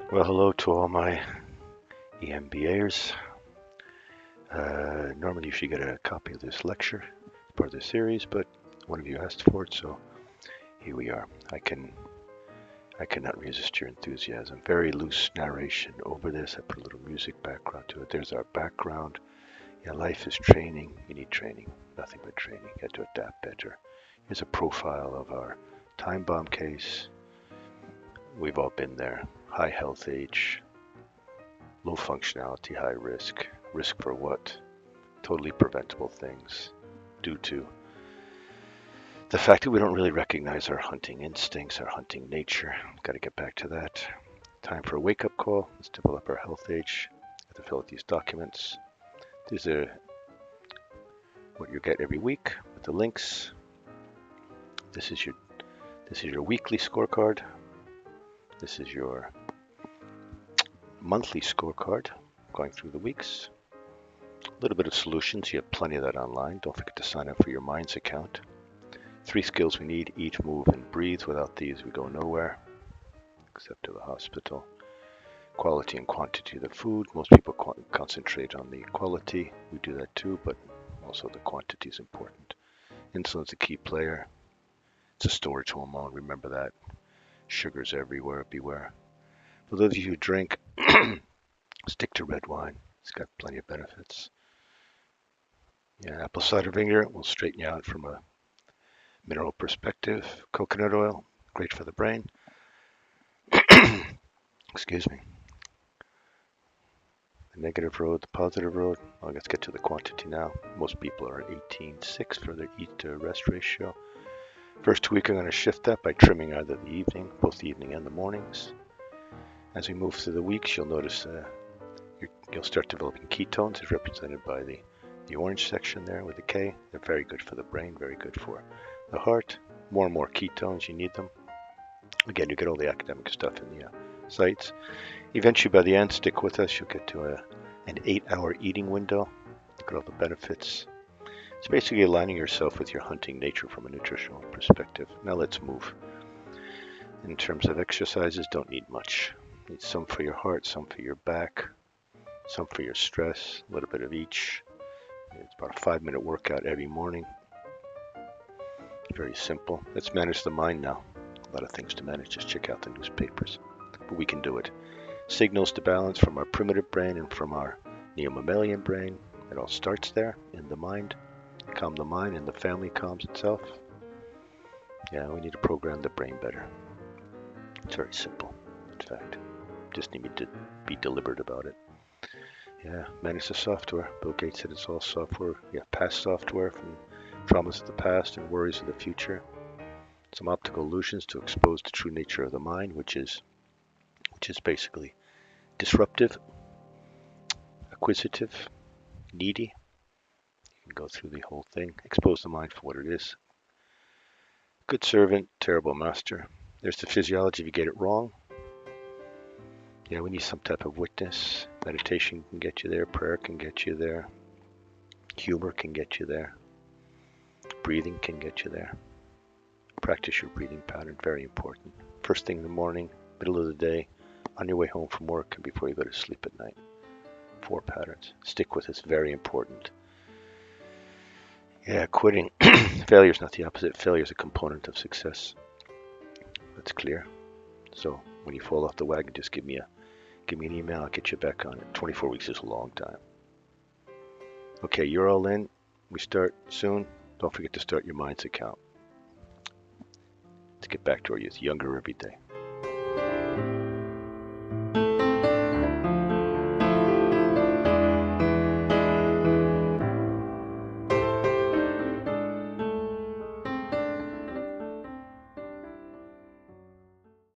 Well, hello to all my EMBA-ers. Normally you should get a copy of this lecture, part of the series, but one of you asked for it, so here we are. I cannot resist your enthusiasm. Very loose narration over this. I put a little music background to it. There's our background. Yeah, life is training. You need training. Nothing but training. You got to adapt better. Here's a profile of our time bomb case. We've all been there. High health age, low functionality, high risk. Risk for what? Totally preventable things due to the fact that we don't really recognize our hunting instincts, our hunting nature. Got to get back to that. Time for a wake-up call. Let's develop our health age. Have to fill out these documents. These are what you get every week with the links. This is your weekly scorecard. This is your monthly scorecard, going through the weeks. A little bit of solutions. You have plenty of that online. Don't forget to sign up for your Minds account. 3 skills we need: eat, move, and breathe. Without these, we go nowhere, except to the hospital. Quality and quantity of the food. Most people concentrate on the quality. We do that too, but also the quantity is important. Insulin is a key player. It's a storage hormone. Remember that. Sugars everywhere. Beware. For those of you who drink, stick to red wine. It's got plenty of benefits. Yeah, apple cider vinegar will straighten you out from a mineral perspective. Coconut oil, great for the brain. Excuse me. The negative road, the positive road. Well, let's get to the quantity now. Most people are at 18:6 for their eat to rest ratio. First week, I'm going to shift that by trimming either the evening, both the evening and the mornings. As we move through the weeks, you'll notice you'll start developing ketones, as represented by the orange section there with the K. They're very good for the brain, very good for the heart. More and more ketones, you need them. Again, you get all the academic stuff in the sites. Eventually, by the end, stick with us. You'll get to an 8-hour eating window. Look at all the benefits. It's basically aligning yourself with your hunting nature from a nutritional perspective. Now let's move. In terms of exercises, don't need much. Need some for your heart, some for your back, some for your stress, a little bit of each. It's about a 5-minute workout every morning. Very simple. Let's manage the mind now. A lot of things to manage. Just check out the newspapers. But we can do it. Signals to balance from our primitive brain and from our neo-mammalian brain. It all starts there in the mind. Calm the mind and the family calms itself. Yeah, we need to program the brain better. It's very simple, in fact. Just need to be deliberate about it. Yeah, manage the software. Bill Gates said it's all software. Yeah, past software from traumas of the past and worries of the future. Some optical illusions to expose the true nature of the mind, which is basically disruptive, acquisitive, needy. You can go through the whole thing, expose the mind for what it is. Good servant, terrible master. There's the physiology if you get it wrong. Yeah, we need some type of witness. Meditation can get you there. Prayer can get you there. Humor can get you there. Breathing can get you there. Practice your breathing pattern, very important. First thing in the morning, middle of the day, on your way home from work, and before you go to sleep at night. 4 patterns. Stick with it, very important. Yeah, quitting. Failure is not the opposite. Failure is a component of success. That's clear. So when you fall off the wagon, just give me an email. I'll get you back on it. 24 weeks is a long time. Okay, you're all in. We start soon. Don't forget to start your Minds account. Let's get back to our youth. Younger every day.